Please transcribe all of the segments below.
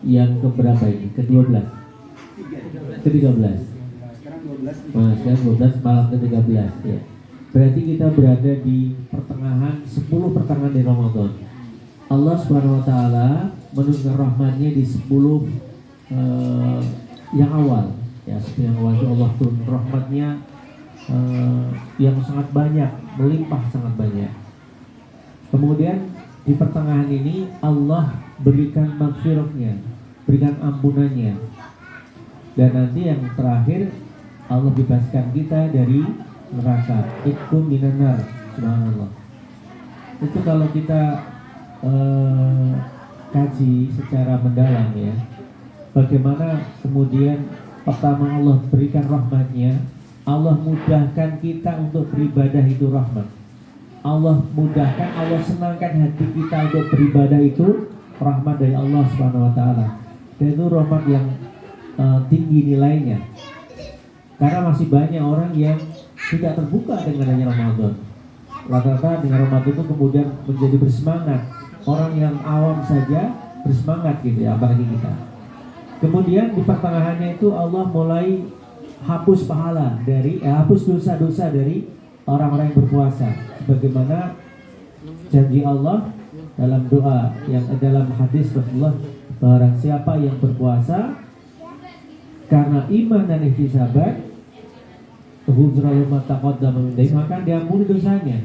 yang keberapa ini? Ke-12? Ke-13? Nah, sekarang 12 malam ke-13 ya. Berarti kita berada di pertengahan 10 pertengahan di Ramadan. Allah Subhanahu wa taala menurunkan rahmatnya di 10 yang awal ya. 10 yang awal itu Allah turun rahmatnya yang sangat banyak, melimpah sangat banyak. Kemudian di pertengahan ini Allah berikan maghfirahnya, berikan ampunannya. Dan nanti yang terakhir Allah bebaskan kita dari neraka. Itkum minanar. Subhanallah. Itu kalau kita kaji secara mendalam ya, bagaimana kemudian pertama Allah berikan rahmatnya, Allah mudahkan kita untuk beribadah itu rahmat. Allah mudahkan, Allah senangkan hati kita untuk beribadah itu rahmat dari Allah Subhanahu wa taala. Dan itu rahmat yang tinggi nilainya. Karena masih banyak orang yang tidak terbuka dengan adanya Ramadan. Rata-rata dengan Ramadan itu kemudian menjadi bersemangat. Orang yang awam saja bersemangat gitu ya, apalagi kita. Kemudian di pertengahannya itu Allah mulai hapus pahala dari hapus dosa-dosa dari orang-orang yang berpuasa. Sebagaimana janji Allah dalam doa yang dalam hadis Rasulullah, barang siapa yang berpuasa karena iman dan ihtisaban, maka diampuni dosanya.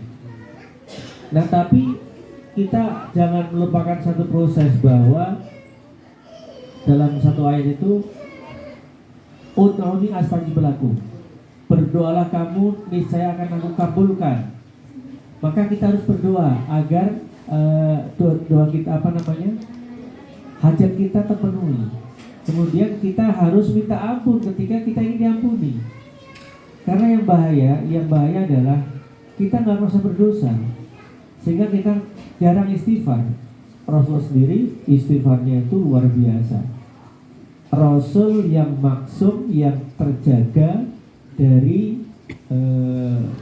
Nah, tapi kita jangan melupakan satu proses, bahwa dalam satu ayat itu Ud'uni astajib lakum, berdoalah kamu niscaya akan aku kabulkan. Maka kita harus berdoa agar doa kita hajat kita terpenuhi. Kemudian kita harus minta ampun ketika kita ingin diampuni. Karena yang bahaya adalah kita nggak merasa berdosa, sehingga kita jarang istighfar. Rasul sendiri istighfarnya itu luar biasa. Rasul yang maksum, yang terjaga dari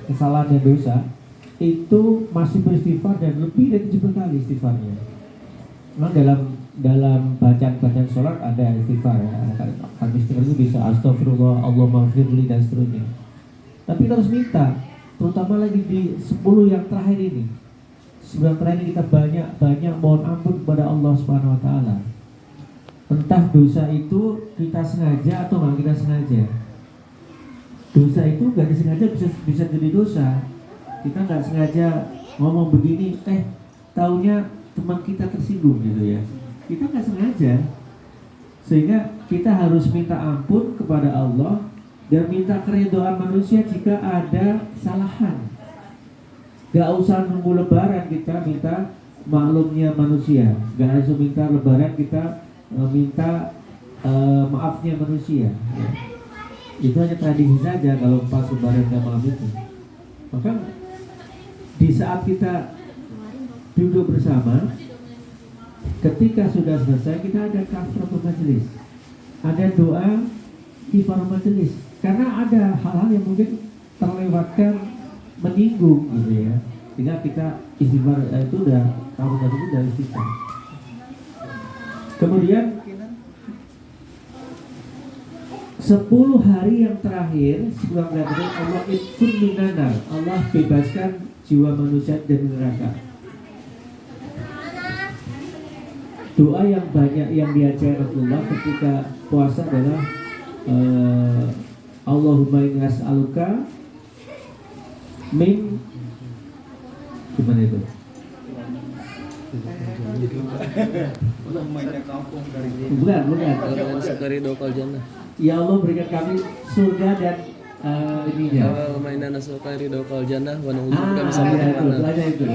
kesalahan dan dosa, itu masih beristighfar dan lebih dari 70 kali istighfarnya. Memang dalam bacaan sholat ada istighfar ya. Kami istighfar itu bisa astagfirullah, Allahumma firli dan seterusnya. Tapi kita harus minta, terutama lagi di 10 yang terakhir ini. 9 terakhir ini kita banyak mohon ampun kepada Allah Subhanahu wa taala. Entah dosa itu kita sengaja atau nggak kita sengaja. Dosa itu nggak disengaja bisa jadi dosa. Kita nggak sengaja ngomong begini, taunya teman kita tersinggung gitu ya. Kita nggak sengaja, sehingga kita harus minta ampun kepada Allah dan minta keridhaan manusia jika ada kesalahan. Gak usah nunggu lebaran kita minta maklumnya manusia, gak usah minta lebaran kita minta maafnya manusia ya. Itu hanya tradisi saja kalau pas lebaran dan malam itu. Maka di saat kita duduk bersama, ketika sudah selesai kita ada kafaratul majelis, ada doa kifaratul majelis, karena ada hal-hal yang mungkin terlewatkan, menyinggung gitu ya, sehingga kita istighfar itu udah kamu tadi itu dari istighfar. Kemudian 10 hari yang terakhir sebelum Ramadan, Allah itqun minanar, Allah bebaskan jiwa manusia dari neraka. Doa yang banyak yang diajarkan Rasulullah ketika puasa adalah Allahumma inni as'aluka min, gimana itu? Bukan. Ya Allah berikan kami surga dan ininya. Allahumma inna nas'aluka ridhal jannah wa na'udzubika min sakhatil nar. Itu.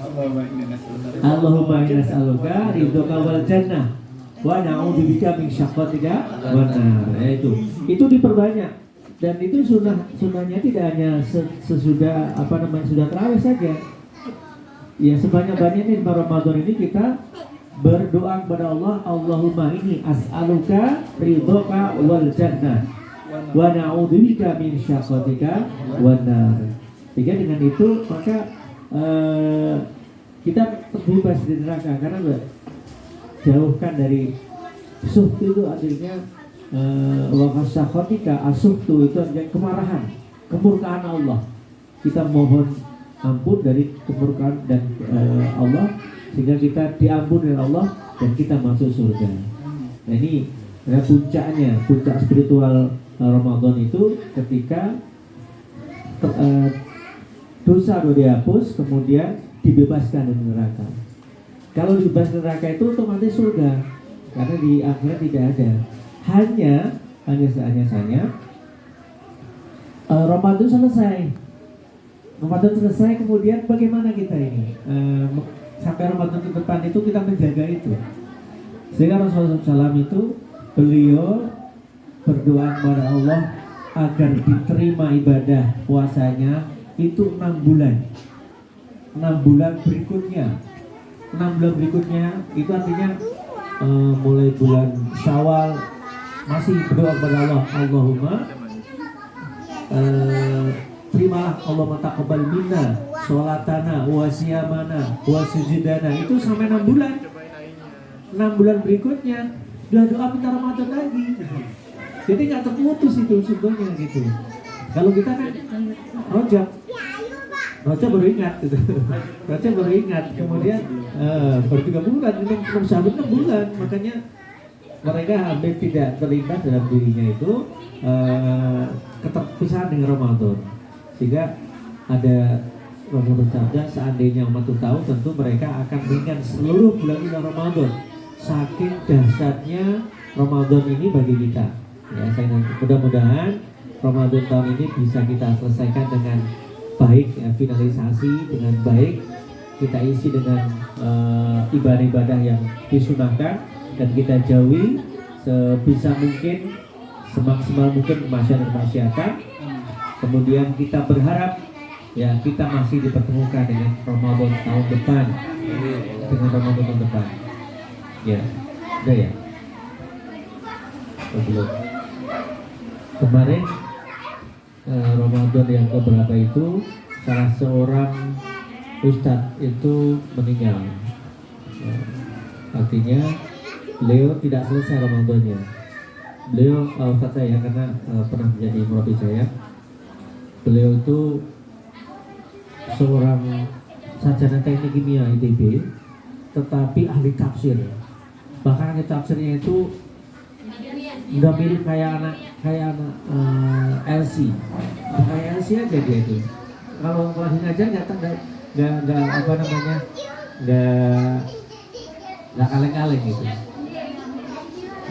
Allahumma inna nas'aluka ridhaka wal jannah wa na'udzubika min sakhatika wan nar. Itu diperbanyak. Dan itu sunnahnya tidak hanya sesudah sudah tarawih saja. Ya, sebanyak-banyaknya di Ramadan ini kita berdoa kepada Allah, Allahumma inni as'aluka ridhaka wal jannah wa na'udzubika min sakhatika wan nar. Sehingga dengan itu maka kita terbebas dari neraka. Karena jauhkan dari suhtu itu artinya wakasakhotika asuhtu itu artinya kemarahan, kemurkaan Allah. Kita mohon ampun dari kemurkaan dan Allah sehingga kita diampuni oleh Allah dan kita masuk surga. Nah ini puncaknya, puncak spiritual Ramadan itu ketika dosa sudah dihapus, kemudian dibebaskan dari neraka. Kalau dibebaskan dari neraka itu otomatis surga, karena di akhirat tidak ada. Hanya Ramadan selesai. Ramadan selesai, kemudian bagaimana kita ini? Sampai Ramadan ke depan itu kita menjaga itu. Sehingga Rasulullah SAW itu beliau berdoa kepada Allah agar diterima ibadah puasanya itu 6 bulan. 6 bulan berikutnya. 6 bulan berikutnya itu artinya mulai bulan Syawal masih berdoa kepada Allah, Allahumma terimalah Allahumma taqabbal minna sholatana wa siyamana wa sujudana. Itu sampai 6 bulan. 6 bulan berikutnya doa minta Ramadan lagi. Jadi nggak terputus itu sebetulnya gitu. Kalau kita kan Rojab baru ingat gitu. Rojab baru ingat, kemudian baru 3 bulan, 6 bulan, makanya mereka hampir tidak terlintas dalam dirinya itu keterpisahan dengan Ramadan. Sehingga ada Rasul bersabda, seandainya umat itu tahu, tentu mereka akan mengingat seluruh bulan ini Ramadan. Saking dahsyatnya Ramadan ini bagi kita. Ya, mudah-mudahan Ramadan tahun ini bisa kita selesaikan dengan baik, ya, finalisasi dengan baik, kita isi dengan ibadah-ibadah yang disunahkan dan kita jauhi sebisa mungkin, semaksimal mungkin kemaksiatan. Kemudian kita berharap ya kita masih dipertemukan dengan Ramadan tahun depan, dengan Ramadan tahun depan. Ya, udah ya. Belum. Kemarin Ramadan yang keberapa itu salah seorang ustadz itu meninggal. Artinya beliau tidak selesai Ramadannya. Beliau ustadz saya karena pernah menjadi murabi saya. Beliau itu seorang sarjana teknik kimia ITB, tetapi ahli tafsir. Bahkan ahli tafsirnya itu udah mirip kayak anak LC, kayak LC aja dia itu. Kalau lagi ngajar nggak kaleng-kaleng gitu.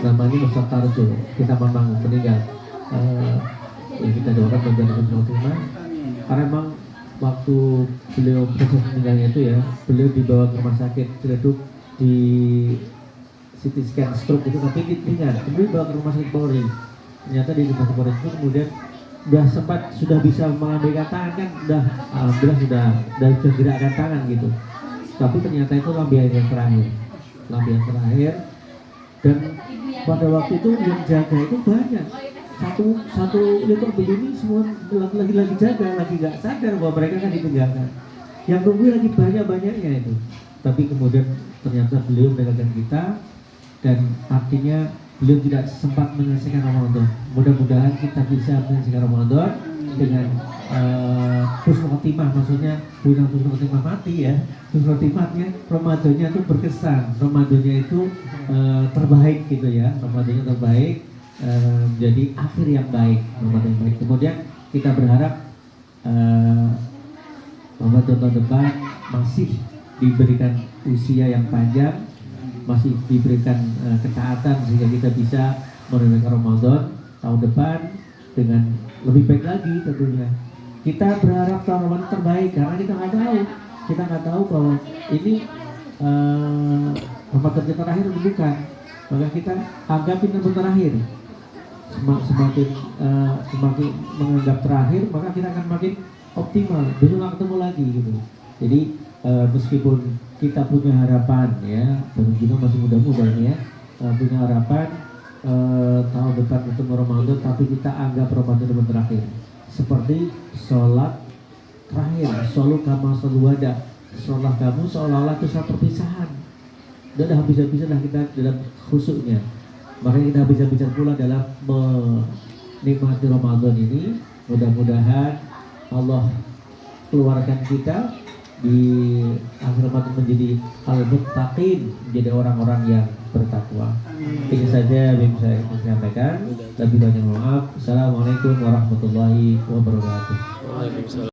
Namanya Ustaz Tarjo, kita memang meninggal. Ya kita doakan mudah-mudahan terima. Karena memang waktu beliau proses meninggalnya itu ya, beliau dibawa ke rumah sakit Ciledug di CT scan stroke itu, tapi ringan. Kemudian dibawa ke rumah sakit Polri. Ternyata di rumah sakit Polri itu kemudian sudah bisa mengambilkan tangan kan, alhamdulillah sudah gerakkan tangan gitu. Tapi ternyata itu lambian yang terakhir. Dan pada waktu itu yang jaga itu banyak. Satu lekor begini semua lagi jaga, lagi nggak sadar bahwa mereka kan ditinggalkan. Yang nunggu lagi banyak-banyaknya itu. Tapi kemudian ternyata beliau meninggalkan kita, dan artinya beliau tidak sempat menyelesaikan Ramadan. Mudah-mudahan kita bisa menyelesaikan Ramadan dengan husnul khotimah, maksudnya bukan husnul khotimah mati ya. Husnul khotimahnya Ramadannya itu berkesan, Ramadannya itu terbaik gitu ya, Ramadannya terbaik. Jadi akhir yang baik, Ramadan yang baik. Kemudian kita berharap Ramadan tahun depan masih diberikan usia yang panjang, masih diberikan ketaatan sehingga kita bisa menunaikan Ramadan tahun depan dengan lebih baik lagi tentunya. Kita berharap tahun Ramadan terbaik karena kita nggak tahu bahwa ini Ramadan yang terakhir bukan, maka kita anggapin yang terakhir. Semakin menganggap terakhir, maka kita akan makin optimal. Besok nggak ketemu lagi gitu. Jadi meskipun kita punya harapan ya, dan juga masih muda-muda ini ya, punya harapan tahun depan ketemu Ramadan, tapi kita anggap Ramadan itu terakhir. Seperti sholat terakhir, sholu kama sholu wada. Sholat kamu seolah-olah itu saat perpisahan. Udah habis-habisan lah kita dalam khusyuknya. Makanya kita habis-habisan pula dalam menikmati Ramadan ini. Mudah-mudahan Allah keluarkan kita di akhir Ramadan menjadi al-muttaqin, menjadi orang-orang yang bertakwa. Ini saja yang bisa saya sampaikan. Lebih banyak maaf. Assalamualaikum warahmatullahi wabarakatuh. Waalaikumsalam.